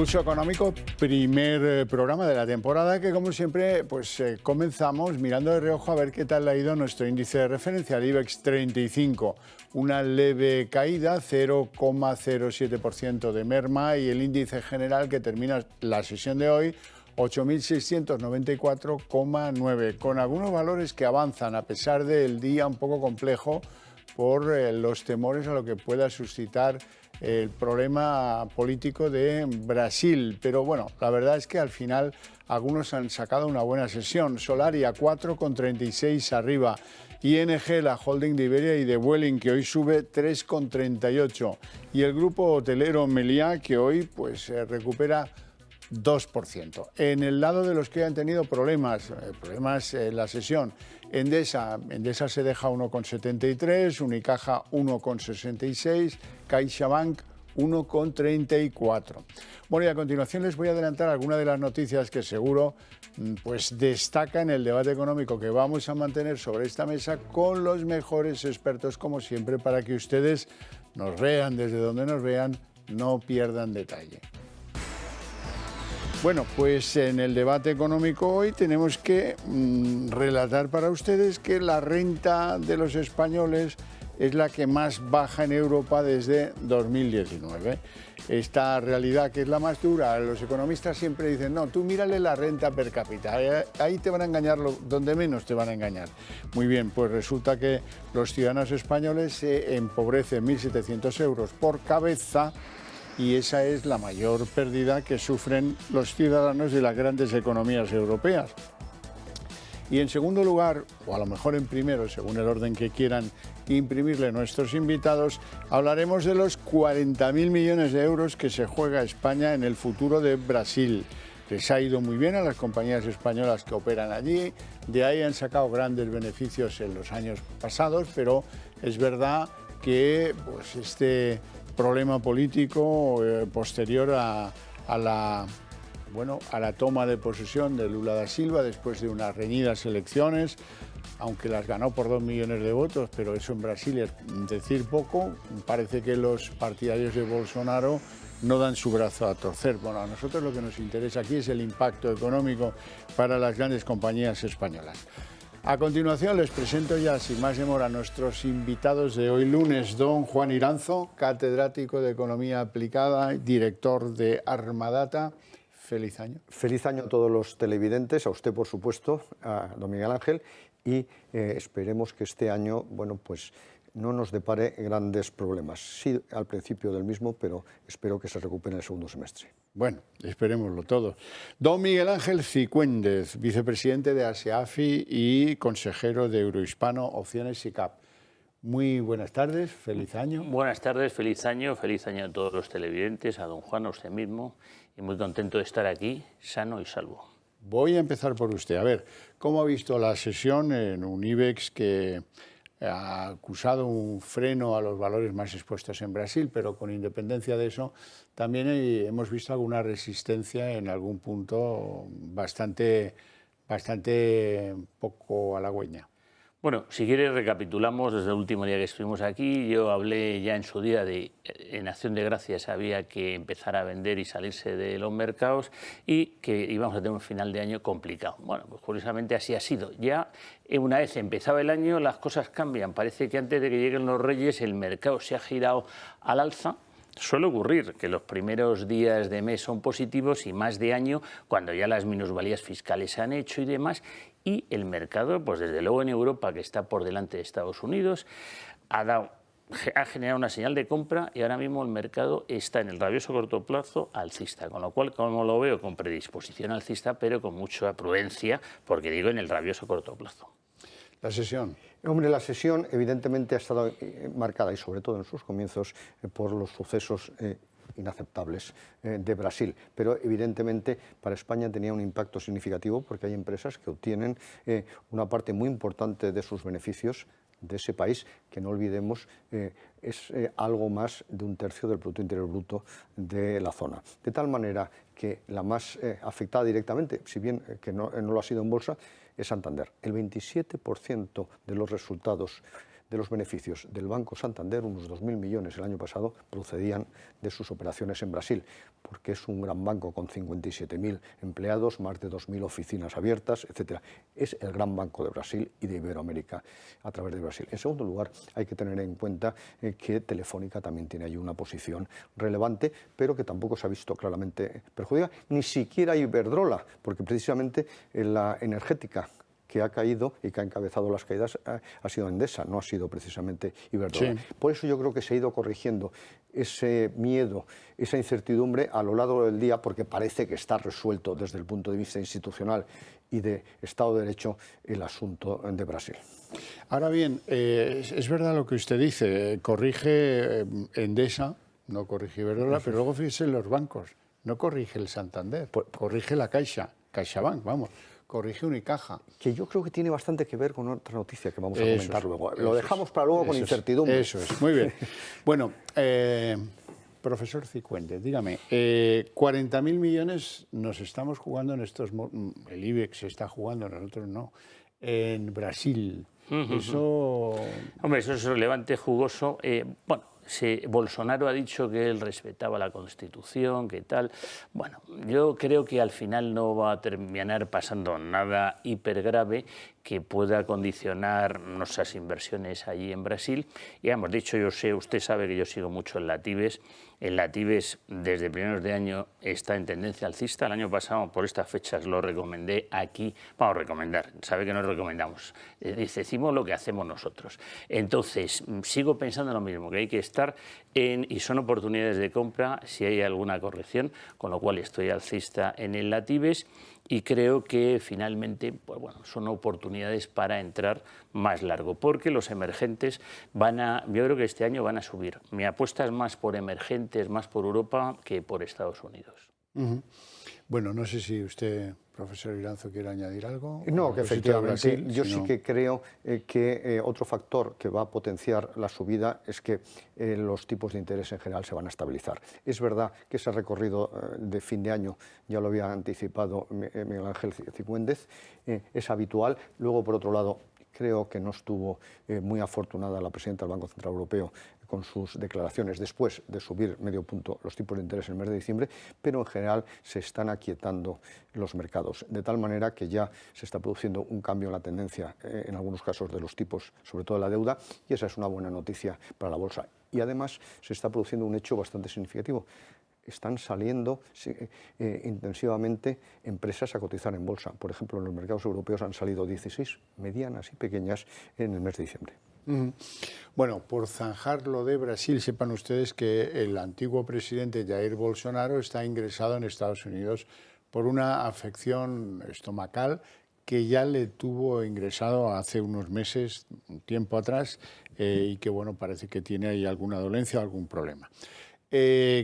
Pulso Económico, primer programa de la temporada que, como siempre, pues comenzamos mirando de reojo a ver qué tal ha ido nuestro índice de referencia, el IBEX 35. Una leve caída, 0,07% de merma, y el índice general que termina la sesión de hoy, 8.694,9, con algunos valores que avanzan a pesar del día un poco complejo por los temores a lo que pueda suscitar el problema político de Brasil. Pero bueno, la verdad es que al final algunos han sacado una buena sesión. Solaria 4,36 arriba. ING, la holding de Iberia y de Vueling, que hoy sube 3,38. Y el grupo hotelero Meliá, que hoy pues recupera 2%. En el lado de los que han tenido problemas en la sesión, Endesa se deja 1,73, Unicaja 1,66, CaixaBank 1,34. Bueno, y a continuación les voy a adelantar algunas de las noticias que seguro pues destacan el debate económico que vamos a mantener sobre esta mesa con los mejores expertos, como siempre, para que ustedes nos vean desde donde nos vean, no pierdan detalle. Bueno, pues en el debate económico hoy tenemos que relatar para ustedes que la renta de los españoles es la que más baja en Europa desde 2019. Esta realidad, que es la más dura, los economistas siempre dicen, no, tú mírale la renta per cápita, ahí te van a engañar donde menos te van a engañar. Muy bien, pues resulta que los ciudadanos españoles se empobrecen 1.700 euros por cabeza, y esa es la mayor pérdida que sufren los ciudadanos de las grandes economías europeas. Y en segundo lugar, o a lo mejor en primero, según el orden que quieran imprimirle nuestros invitados, hablaremos de los 40.000 millones de euros que se juega España en el futuro de Brasil. Les ha ido muy bien a las compañías españolas que operan allí, de ahí han sacado grandes beneficios en los años pasados, pero es verdad que pues, este problema político posterior a la toma de posesión de Lula da Silva después de unas reñidas elecciones, aunque las ganó por 2 millones de votos, pero eso en Brasil es decir poco. Parece que los partidarios de Bolsonaro no dan su brazo a torcer. Bueno, a nosotros lo que nos interesa aquí es el impacto económico para las grandes compañías españolas. A continuación les presento ya, sin más demora, a nuestros invitados de hoy lunes. Don Juan Iranzo, catedrático de Economía Aplicada, director de Armadata. Feliz año. Feliz año a todos los televidentes, a usted por supuesto, a don Miguel Ángel, y esperemos que este año, bueno, pues no nos depare grandes problemas. Sí, al principio del mismo, pero espero que se recupere en el segundo semestre. Bueno, esperémoslo todo. Don Miguel Ángel Cicuéndez, vicepresidente de ASEAFI y consejero de Eurohispano Opciones SICAP. Muy buenas tardes, feliz año. Buenas tardes, feliz año a todos los televidentes, a don Juan, a usted mismo, y muy contento de estar aquí, sano y salvo. Voy a empezar por usted. A ver, ¿cómo ha visto la sesión en un IBEX que ha acusado un freno a los valores más expuestos en Brasil, pero con independencia de eso, también hemos visto alguna resistencia en algún punto bastante poco halagüeña? Bueno, si quiere recapitulamos desde el último día que estuvimos aquí. Yo hablé ya en su día de en Acción de Gracias había que empezar a vender y salirse de los mercados y que íbamos a tener un final de año complicado. Bueno, pues curiosamente así ha sido. Ya una vez empezado el año las cosas cambian. Parece que antes de que lleguen los Reyes el mercado se ha girado al alza. Suele ocurrir que los primeros días de mes son positivos y más de año cuando ya las minusvalías fiscales se han hecho y demás, y el mercado, pues desde luego en Europa, que está por delante de Estados Unidos, ha generado una señal de compra y ahora mismo el mercado está en el rabioso corto plazo alcista, con lo cual, como lo veo, con predisposición alcista, pero con mucha prudencia, porque digo en el rabioso corto plazo. La sesión. Hombre, la sesión evidentemente ha estado marcada, y sobre todo en sus comienzos, por los sucesos inaceptables de Brasil, pero evidentemente para España tenía un impacto significativo porque hay empresas que obtienen una parte muy importante de sus beneficios de ese país, que no olvidemos es algo más de 1/3 del Producto Interior Bruto de la zona. De tal manera que la más afectada directamente, si bien que no lo ha sido en bolsa, es Santander. El 27% de los resultados de los beneficios del Banco Santander, unos 2.000 millones el año pasado, procedían de sus operaciones en Brasil, porque es un gran banco con 57.000 empleados, más de 2.000 oficinas abiertas, etc. Es el gran banco de Brasil y de Iberoamérica a través de Brasil. En segundo lugar, hay que tener en cuenta que Telefónica también tiene ahí una posición relevante, pero que tampoco se ha visto claramente perjudicada, ni siquiera Iberdrola, porque precisamente la energética que ha caído y que ha encabezado las caídas ha sido Endesa, no ha sido precisamente Iberdrola. Sí. Por eso yo creo que se ha ido corrigiendo ese miedo, esa incertidumbre a lo largo del día, porque parece que está resuelto desde el punto de vista institucional y de Estado de Derecho el asunto de Brasil. Ahora bien, es verdad lo que usted dice, corrige Endesa, no corrige Iberdrola, pero luego fíjese en los bancos, no corrige el Santander, corrige la Caixa, CaixaBank, vamos. Corrige Unicaja. Que yo creo que tiene bastante que ver con otra noticia que vamos a comentar luego. Lo dejamos para luego con incertidumbre. Eso es, muy bien. Bueno, profesor Cifuentes, dígame, 40.000 millones nos estamos jugando en estos... El IBEX se está jugando, nosotros no. En Brasil. Eso... Hombre, eso es relevante, jugoso. Bueno, Bolsonaro ha dicho que él respetaba la Constitución, que tal. Bueno, yo creo que al final no va a terminar pasando nada hipergrave que pueda condicionar nuestras inversiones allí en Brasil. Y hemos dicho, usted sabe que yo sigo mucho el Latibes. El Latibes desde primeros de año está en tendencia alcista. El año pasado, por estas fechas, lo recomendé aquí. Vamos a recomendar, sabe que no recomendamos. Decimos lo que hacemos nosotros. Entonces, sigo pensando lo mismo, que hay que estar y son oportunidades de compra si hay alguna corrección, con lo cual estoy alcista en el Latibes. Y creo que finalmente pues bueno, son oportunidades para entrar más largo, porque los emergentes yo creo que este año van a subir. Mi apuesta es más por emergentes, más por Europa que por Estados Unidos. Bueno, no sé si usted, profesor Iranzo, quiere añadir algo. No, que efectivamente yo sí que creo que otro factor que va a potenciar la subida es que los tipos de interés en general se van a estabilizar. Es verdad que ese recorrido de fin de año, ya lo había anticipado Miguel Ángel Cifuentes, es habitual. Luego, por otro lado, creo que no estuvo muy afortunada la presidenta del Banco Central Europeo con sus declaraciones después de subir medio punto los tipos de interés en el mes de diciembre, pero en general se están aquietando los mercados, de tal manera que ya se está produciendo un cambio en la tendencia, en algunos casos, de los tipos, sobre todo de la deuda, y esa es una buena noticia para la bolsa. Y además se está produciendo un hecho bastante significativo. Están saliendo intensivamente empresas a cotizar en bolsa. Por ejemplo, en los mercados europeos han salido 16 medianas y pequeñas en el mes de diciembre. Bueno, por zanjar lo de Brasil, sepan ustedes que el antiguo presidente Jair Bolsonaro está ingresado en Estados Unidos por una afección estomacal que ya le tuvo ingresado hace unos meses, un tiempo atrás, y que bueno, parece que tiene ahí alguna dolencia o algún problema.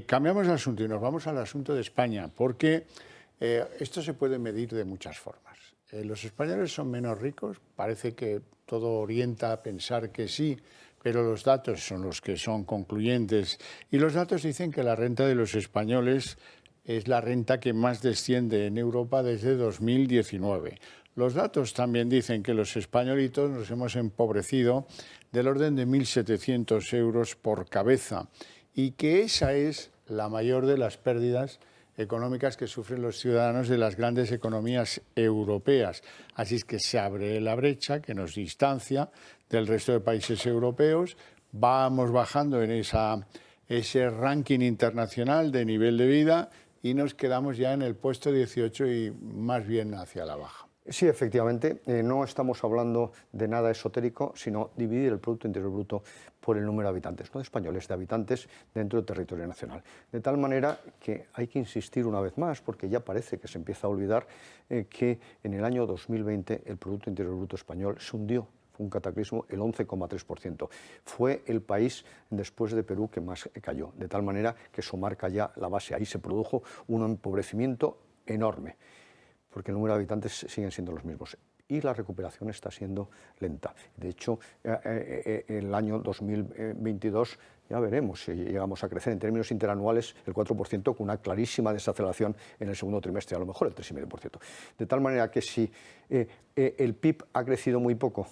Cambiamos de asunto y nos vamos al asunto de España, porque esto se puede medir de muchas formas. Los españoles son menos ricos, parece que todo orienta a pensar que sí, pero los datos son los que son concluyentes y los datos dicen que la renta de los españoles es la renta que más desciende en Europa desde 2019. Los datos también dicen que los españolitos nos hemos empobrecido del orden de 1.700 euros por cabeza y que esa es la mayor de las pérdidas económicas que sufren los ciudadanos de las grandes economías europeas. Así es que se abre la brecha que nos distancia del resto de países europeos. Vamos bajando en ese ranking internacional de nivel de vida y nos quedamos ya en el puesto 18 y más bien hacia la baja. Sí, efectivamente, no estamos hablando de nada esotérico, sino dividir el Producto Interior Bruto por el número de habitantes, no de españoles, de habitantes dentro del territorio nacional. De tal manera que hay que insistir una vez más, porque ya parece que se empieza a olvidar que en el año 2020 el Producto Interior Bruto español se hundió. Fue un cataclismo, el 11,3%. Fue el país, después de Perú, que más cayó. De tal manera que eso marca ya la base. Ahí se produjo un empobrecimiento enorme, porque el número de habitantes siguen siendo los mismos y la recuperación está siendo lenta. De hecho, el año 2022 Ya veremos si llegamos a crecer en términos interanuales el 4%, con una clarísima desaceleración en el segundo trimestre, a lo mejor el 3,5%. De tal manera que si el PIB ha crecido muy poco,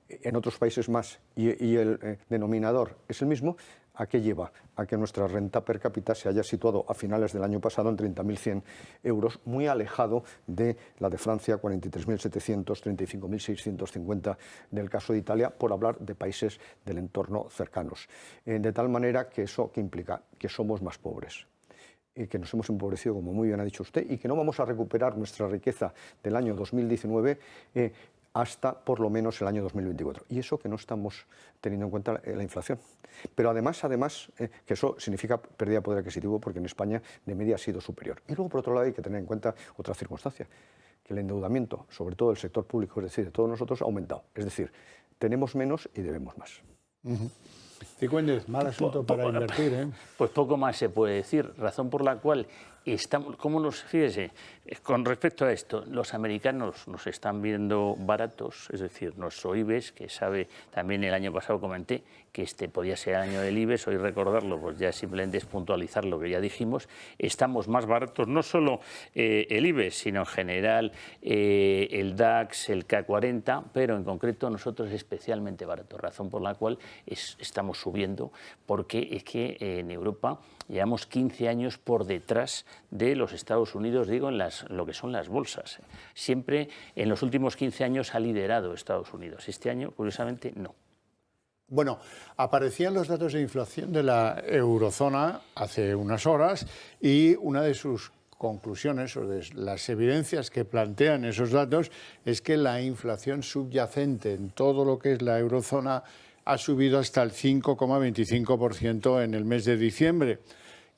en otros países más, y el denominador es el mismo, ¿a qué lleva? A que nuestra renta per cápita se haya situado a finales del año pasado en 30.100 euros, muy alejado de la de Francia, 43.700, 35.650 del caso de Italia, por hablar de países del entorno cercanos. De tal manera que eso, ¿qué implica? Que somos más pobres. Y que nos hemos empobrecido, como muy bien ha dicho usted, y que no vamos a recuperar nuestra riqueza del año 2019 hasta por lo menos el año 2024. Y eso que no estamos teniendo en cuenta la inflación. Pero además, que eso significa pérdida de poder adquisitivo, porque en España de media ha sido superior. Y luego, por otro lado, hay que tener en cuenta otra circunstancia, que el endeudamiento, sobre todo del sector público, es decir, de todos nosotros, ha aumentado. Es decir, tenemos menos y debemos más. Cifuentes, mal asunto para invertir, ¿eh? Pues poco más se puede decir, razón por la cual estamos, fíjese, con respecto a esto, los americanos nos están viendo baratos, es decir, nuestro IBEX, que sabe, también el año pasado comenté que este podía ser el año del IBEX, hoy recordarlo, pues ya simplemente es puntualizar lo que ya dijimos, estamos más baratos, no solo el IBEX, sino en general el DAX, el K40, pero en concreto nosotros especialmente baratos, razón por la cual estamos subiendo, porque es que en Europa llevamos 15 años por detrás de los Estados Unidos, digo, en lo que son las bolsas. Siempre en los últimos 15 años ha liderado Estados Unidos. Este año, curiosamente, no. Bueno, aparecían los datos de inflación de la eurozona hace unas horas y una de sus conclusiones o de las evidencias que plantean esos datos es que la inflación subyacente en todo lo que es la eurozona ha subido hasta el 5,25% en el mes de diciembre.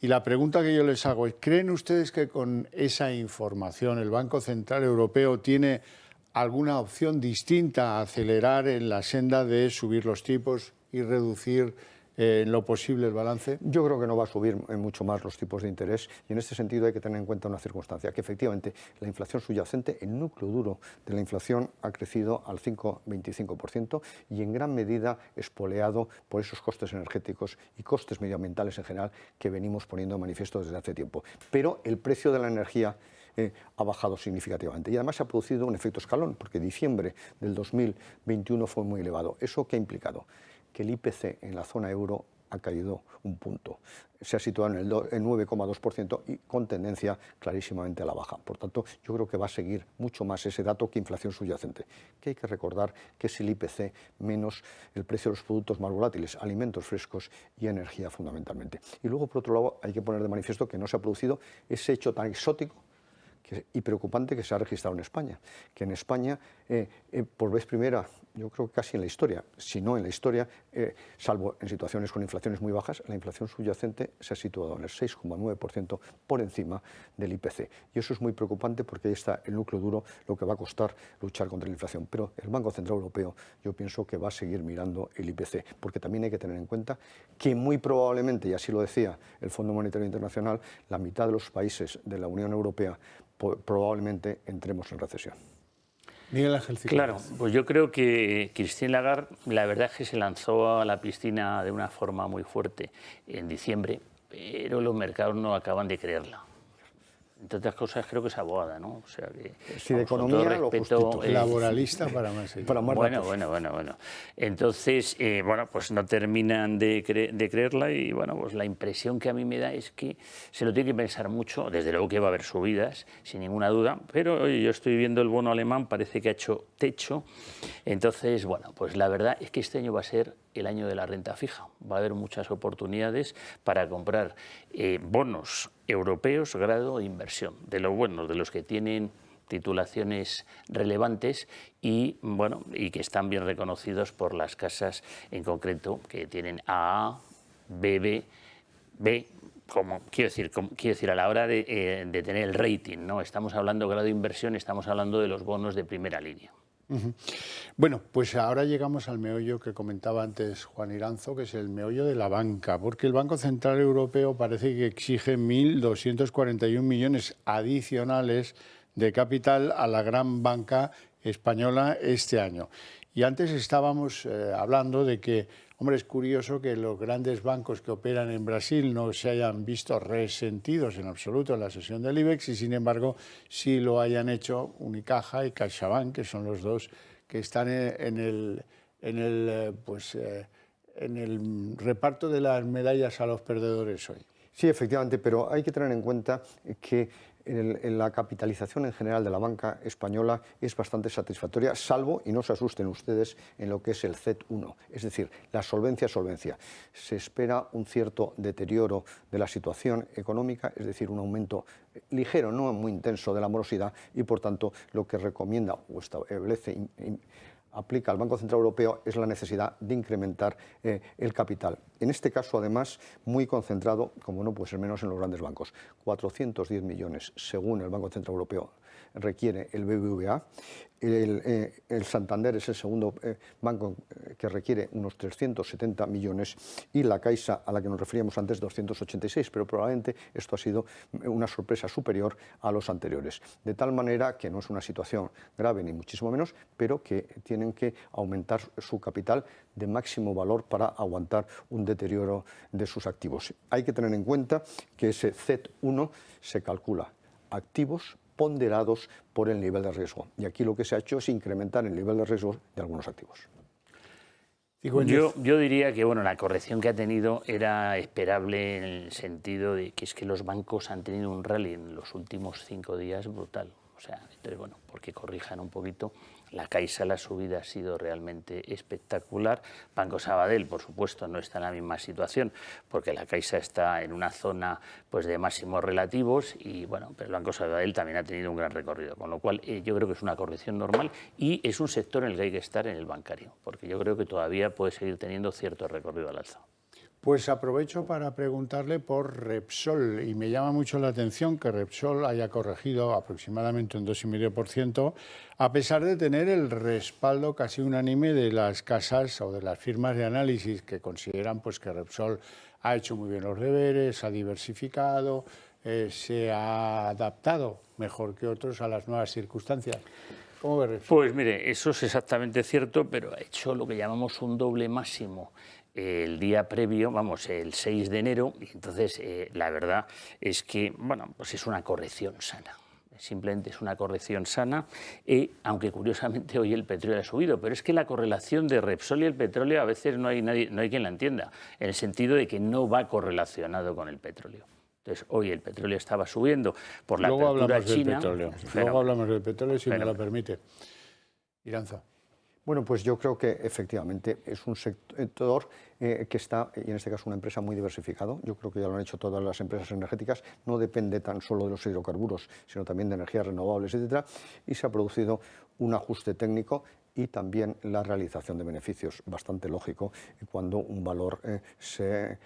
Y la pregunta que yo les hago es, ¿creen ustedes que con esa información el Banco Central Europeo tiene alguna opción distinta a acelerar en la senda de subir los tipos y reducir en lo posible el balance? Yo creo que no va a subir mucho más los tipos de interés, y en este sentido hay que tener en cuenta una circunstancia, que efectivamente la inflación subyacente, el núcleo duro de la inflación, ha crecido al 5,25% y en gran medida espoleado por esos costes energéticos y costes medioambientales en general que venimos poniendo de manifiesto desde hace tiempo. Pero el precio de la energía ha bajado significativamente y además se ha producido un efecto escalón, porque diciembre del 2021 fue muy elevado. ¿Eso qué ha implicado? Que el IPC en la zona euro ha caído un punto. Se ha situado en el 9,2% y con tendencia clarísimamente a la baja. Por tanto, yo creo que va a seguir mucho más ese dato que inflación subyacente. Que hay que recordar que es el IPC menos el precio de los productos más volátiles, alimentos frescos y energía fundamentalmente. Y luego, por otro lado, hay que poner de manifiesto que no se ha producido ese hecho tan exótico y preocupante que se ha registrado en España, que en España, por vez primera, yo creo que casi en la historia, si no en la historia, salvo en situaciones con inflaciones muy bajas, la inflación subyacente se ha situado en el 6,9% por encima del IPC. Y eso es muy preocupante porque ahí está el núcleo duro, lo que va a costar luchar contra la inflación. Pero el Banco Central Europeo yo pienso que va a seguir mirando el IPC, porque también hay que tener en cuenta que muy probablemente, y así lo decía el Fondo Monetario Internacional, la mitad de los países de la Unión Europea probablemente entremos en recesión. Miguel Ángel Cifuentes. Claro, pues yo creo que Christine Lagarde, la verdad es que se lanzó a la piscina de una forma muy fuerte en diciembre, pero los mercados no acaban de creerla. Entre otras cosas, creo que es abogada, ¿no? O sea que, si de economía lo justifica. Laboralista para más. Bueno. Entonces, bueno, pues no terminan de creerla y, bueno, pues la impresión que a mí me da es que se lo tiene que pensar mucho. Desde luego que va a haber subidas, sin ninguna duda, pero oye, yo estoy viendo el bono alemán, parece que ha hecho techo. Entonces, bueno, pues la verdad es que este año va a ser el año de la renta fija. Va a haber muchas oportunidades para comprar bonos europeos grado de inversión, de los buenos, de los que tienen titulaciones relevantes y, bueno, y que están bien reconocidos por las casas en concreto que tienen AA, BB, B, quiero decir, a la hora de tener el rating, ¿no? Estamos hablando de grado de inversión, estamos hablando de los bonos de primera línea. Bueno, pues ahora llegamos al meollo que comentaba antes Juan Iranzo, que es el meollo de la banca, porque el Banco Central Europeo parece que exige 1.241 millones adicionales de capital a la gran banca española este año. Y antes estábamos hablando de que Hombre, es curioso que los grandes bancos que operan en Brasil no se hayan visto resentidos en absoluto en la sesión del IBEX y, sin embargo, sí lo hayan hecho Unicaja y CaixaBank, que son los dos que están en el reparto de las medallas a los perdedores hoy. Sí, efectivamente, pero hay que tener en cuenta que en la capitalización en general de la banca española es bastante satisfactoria, salvo, y no se asusten ustedes, en lo que es el CET1, es decir, la solvencia. Se espera un cierto deterioro de la situación económica, es decir, un aumento ligero, no muy intenso de la morosidad, y por tanto lo que recomienda o establece aplica al Banco Central Europeo es la necesidad de incrementar el capital. En este caso, además, muy concentrado, como no puede ser menos, en los grandes bancos. 410 millones, según el Banco Central Europeo, requiere el BBVA. El Santander es el segundo banco que requiere unos 370 millones y la Caixa, a la que nos referíamos antes, 286, pero probablemente esto ha sido una sorpresa superior a los anteriores. De tal manera que no es una situación grave ni muchísimo menos, pero que tienen que aumentar su capital de máximo valor para aguantar un deterioro de sus activos. Hay que tener en cuenta que ese CET1 se calcula activos ponderados por el nivel de riesgo. Y aquí lo que se ha hecho es incrementar el nivel de riesgo de algunos activos. Yo diría que bueno, la corrección que ha tenido era esperable en el sentido de que es que los bancos han tenido un rally en los últimos 5 días brutal. O sea, entonces, bueno, porque corrijan un poquito. La Caixa, la subida ha sido realmente espectacular. Banco Sabadell, por supuesto, no está en la misma situación, porque la Caixa está en una zona pues, de máximos relativos y, bueno, pero el Banco Sabadell también ha tenido un gran recorrido, con lo cual yo creo que es una corrección normal y es un sector en el que hay que estar en el bancario, porque yo creo que todavía puede seguir teniendo cierto recorrido al alza. Pues aprovecho para preguntarle por Repsol y me llama mucho la atención que Repsol haya corregido aproximadamente un 2,5% a pesar de tener el respaldo casi unánime de las casas o de las firmas de análisis que consideran pues, que Repsol ha hecho muy bien los deberes, ha diversificado, se ha adaptado mejor que otros a las nuevas circunstancias. ¿Cómo ve Repsol? Pues mire, eso es exactamente cierto, pero ha hecho lo que llamamos un doble máximo el día previo, vamos, el 6 de enero, y entonces la verdad es que, bueno, pues es una corrección sana. Simplemente es una corrección sana, aunque curiosamente hoy el petróleo ha subido, pero es que la correlación de Repsol y el petróleo a veces no hay quien la entienda, en el sentido de que no va correlacionado con el petróleo. Entonces, hoy el petróleo estaba subiendo por la apertura china. Luego hablamos del petróleo, si me lo permite. Iranzo. Bueno, pues yo creo que efectivamente es un sector que está, y en este caso una empresa muy diversificado. Yo creo que ya lo han hecho todas las empresas energéticas. No depende tan solo de los hidrocarburos, sino también de energías renovables, etcétera. Y se ha producido un ajuste técnico y también la realización de beneficios, bastante lógico, cuando un valor se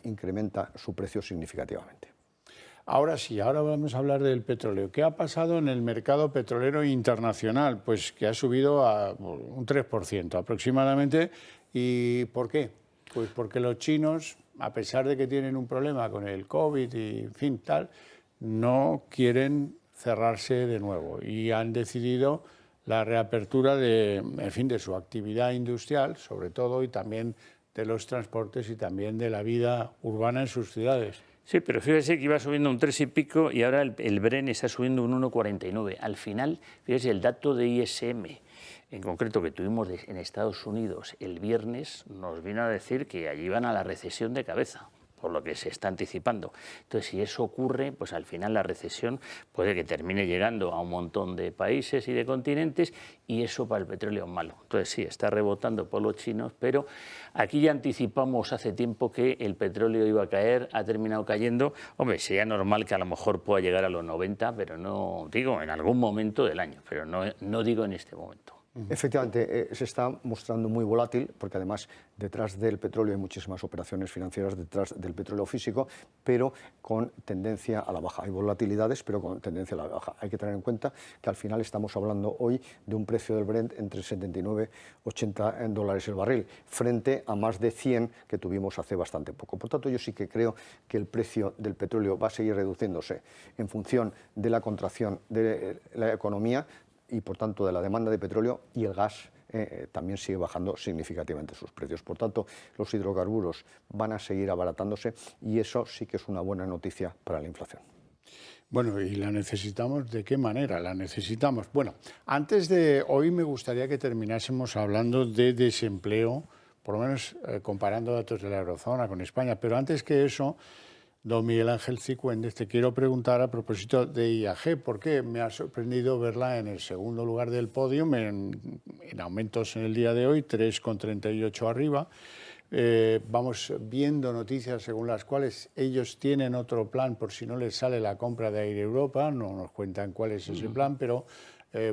incrementa su precio significativamente. Ahora sí, ahora vamos a hablar del petróleo. ¿Qué ha pasado en el mercado petrolero internacional? Pues que ha subido a un 3% aproximadamente. ¿Y por qué? Pues porque los chinos, a pesar de que tienen un problema con el COVID y en fin, tal, no quieren cerrarse de nuevo y han decidido la reapertura de su actividad industrial, sobre todo, y también de los transportes y también de la vida urbana en sus ciudades. Sí, pero fíjese que iba subiendo un 3 y pico y ahora el Brent está subiendo un 1,49. Al final, fíjese, el dato de ISM, en concreto que tuvimos en Estados Unidos el viernes, nos vino a decir que allí van a la recesión de cabeza, por lo que se está anticipando. Entonces, si eso ocurre, pues al final la recesión puede que termine llegando a un montón de países y de continentes y eso para el petróleo es malo. Entonces, sí, está rebotando por los chinos, pero aquí ya anticipamos hace tiempo que el petróleo iba a caer, ha terminado cayendo. Hombre, sería normal que a lo mejor pueda llegar a los 90, pero no, digo, en algún momento del año, pero no digo en este momento. Efectivamente, se está mostrando muy volátil, porque además detrás del petróleo hay muchísimas operaciones financieras detrás del petróleo físico, pero con tendencia a la baja. Hay volatilidades, pero con tendencia a la baja. Hay que tener en cuenta que al final estamos hablando hoy de un precio del Brent entre 79 y $80 el barril, frente a más de 100 que tuvimos hace bastante poco. Por tanto, yo sí que creo que el precio del petróleo va a seguir reduciéndose en función de la contracción de la economía y por tanto de la demanda de petróleo, y el gas también sigue bajando significativamente sus precios. Por tanto, los hidrocarburos van a seguir abaratándose y eso sí que es una buena noticia para la inflación. Bueno, ¿y la necesitamos de qué manera? La necesitamos. Bueno, antes de hoy me gustaría que terminásemos hablando de desempleo, por lo menos comparando datos de la eurozona con España. Pero antes que eso, don Miguel Ángel Cicuéndez, te quiero preguntar a propósito de IAG, porque me ha sorprendido verla en el segundo lugar del podio, en aumentos en el día de hoy, 3,38 arriba. Vamos viendo noticias según las cuales ellos tienen otro plan por si no les sale la compra de Air Europa, no nos cuentan cuál es ese plan, pero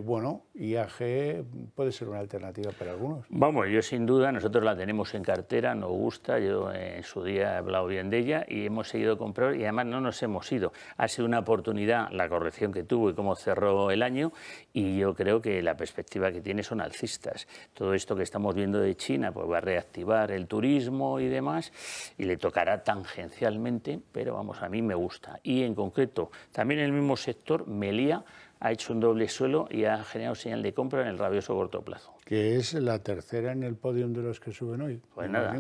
bueno, IAG puede ser una alternativa para algunos. Vamos, yo sin duda, nosotros la tenemos en cartera, nos gusta, yo en su día he hablado bien de ella y hemos seguido comprar y además no nos hemos ido. Ha sido una oportunidad la corrección que tuvo y cómo cerró el año y yo creo que la perspectiva que tiene son alcistas. Todo esto que estamos viendo de China pues va a reactivar el turismo y demás y le tocará tangencialmente, pero vamos, a mí me gusta. Y en concreto, también en el mismo sector, Meliá ha hecho un doble suelo y ha generado señal de compra en el rabioso corto plazo. Que es la tercera en el podio de los que suben hoy. Pues nada,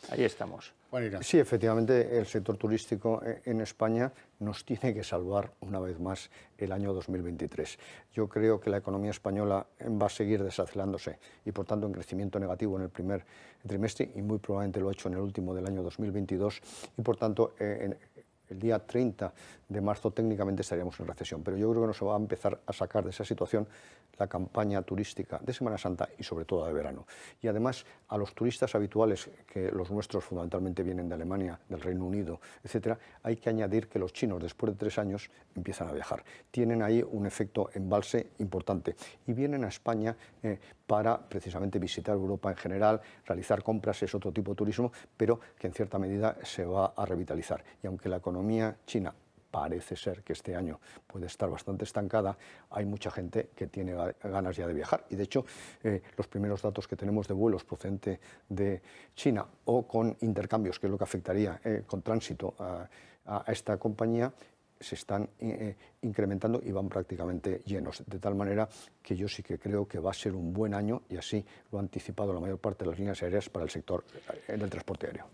ahí estamos. Sí, efectivamente, el sector turístico en España nos tiene que salvar una vez más el año 2023. Yo creo que la economía española va a seguir desacelerándose y, por tanto, en crecimiento negativo en el primer trimestre y muy probablemente lo ha hecho en el último del año 2022 y, por tanto, el día 30 de marzo técnicamente estaríamos en recesión, pero yo creo que nos va a empezar a sacar de esa situación la campaña turística de Semana Santa y sobre todo de verano. Y además a los turistas habituales, que los nuestros fundamentalmente vienen de Alemania, del Reino Unido, etcétera, hay que añadir que los chinos después de 3 años empiezan a viajar. Tienen ahí un efecto embalse importante y vienen a España para precisamente visitar Europa en general, realizar compras, es otro tipo de turismo, pero que en cierta medida se va a revitalizar. Y aunque la economía china parece ser que este año puede estar bastante estancada, hay mucha gente que tiene ganas ya de viajar. Y de hecho, los primeros datos que tenemos de vuelos procedentes de China o con intercambios, que es lo que afectaría con tránsito a esta compañía, se están incrementando y van prácticamente llenos, de tal manera que yo sí que creo que va a ser un buen año y así lo ha anticipado la mayor parte de las líneas aéreas para el sector del transporte aéreo.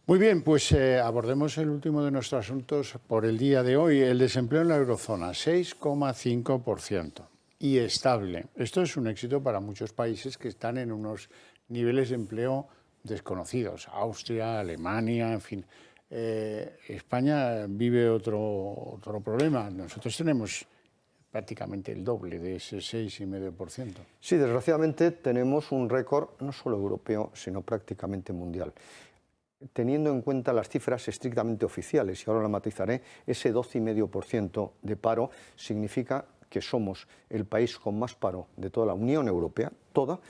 Muy bien, pues abordemos el último de nuestros asuntos por el día de hoy. El desempleo en la eurozona, 6,5% y estable. Esto es un éxito para muchos países que están en unos niveles de empleo desconocidos. Austria, Alemania, en fin. España vive otro problema. Nosotros tenemos prácticamente el doble de ese 6,5%. Sí, desgraciadamente tenemos un récord no solo europeo, sino prácticamente mundial. Teniendo en cuenta las cifras estrictamente oficiales, y ahora la matizaré, ese 12,5% de paro significa que somos el país con más paro de toda la Unión Europea, toda,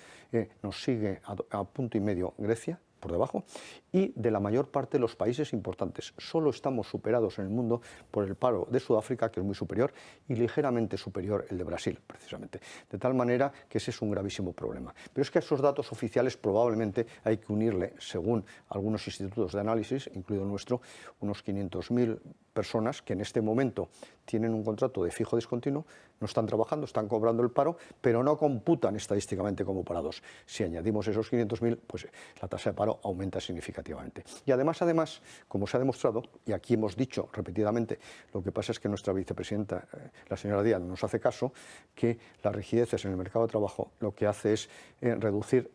nos sigue a punto y medio Grecia, por debajo, y de la mayor parte de los países importantes. Solo estamos superados en el mundo por el paro de Sudáfrica, que es muy superior, y ligeramente superior el de Brasil, precisamente. De tal manera que ese es un gravísimo problema. Pero es que a esos datos oficiales probablemente hay que unirle, según algunos institutos de análisis, incluido el nuestro, unos 500.000 personas que en este momento tienen un contrato de fijo discontinuo, no están trabajando, están cobrando el paro, pero no computan estadísticamente como parados. Si añadimos esos 500.000, pues la tasa de paro aumenta significativamente. Y además, como se ha demostrado, y aquí hemos dicho repetidamente, lo que pasa es que nuestra vicepresidenta, la señora Díaz, nos hace caso, que las rigideces en el mercado de trabajo lo que hace es reducir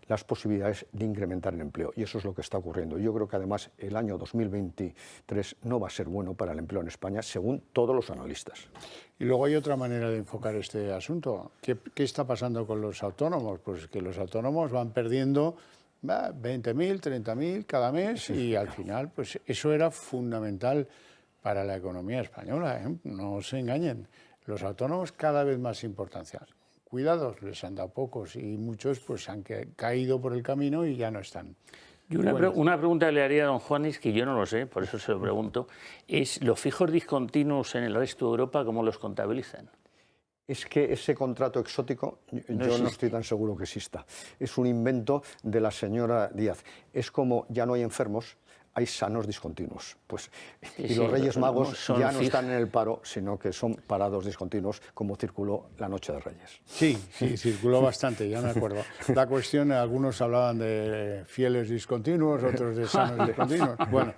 las posibilidades de incrementar el empleo. Y eso es lo que está ocurriendo. Yo creo que además el año 2023 no va a ser bueno para el empleo en España, según todos los analistas. Y luego hay otra manera de enfocar este asunto. ¿Qué está pasando con los autónomos? Pues que los autónomos van perdiendo 20.000, 30.000 cada mes sí, y al final pues eso era fundamental para la economía española, ¿eh? No se engañen. Los autónomos cada vez más importancia. Cuidados, les han dado pocos y muchos pues han caído por el camino y ya no están. Y una pregunta que le haría a don Juanis, que yo no lo sé, por eso se lo pregunto, es los fijos discontinuos en el resto de Europa, ¿cómo los contabilizan? Es que ese contrato exótico yo no estoy tan seguro que exista. Es un invento de la señora Díaz. Es como ya no hay enfermos, hay sanos discontinuos. Pues, Sí, y sí, los Reyes Magos son ya no están en el paro, sino que son parados discontinuos, como circuló la Noche de Reyes. Sí, sí, circuló bastante, ya me acuerdo. La cuestión, algunos hablaban de fieles discontinuos, otros de sanos discontinuos. Bueno,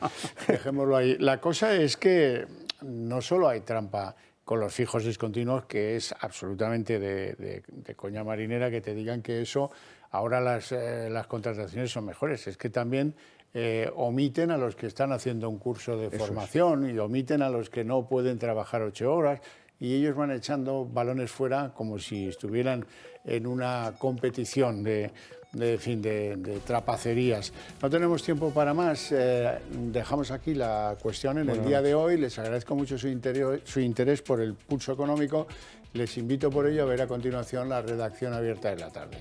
dejémoslo ahí. La cosa es que no solo hay trampa con los fijos discontinuos, que es absolutamente de coña marinera que te digan que eso, ahora las contrataciones son mejores. Es que también omiten a los que están haciendo un curso de formación y omiten a los que no pueden trabajar 8 horas y ellos van echando balones fuera como si estuvieran en una competición de trapacerías. No tenemos tiempo para más. Dejamos aquí la cuestión en el día de hoy. Les agradezco mucho su interés por el pulso económico. Les invito por ello a ver a continuación la redacción abierta de la tarde.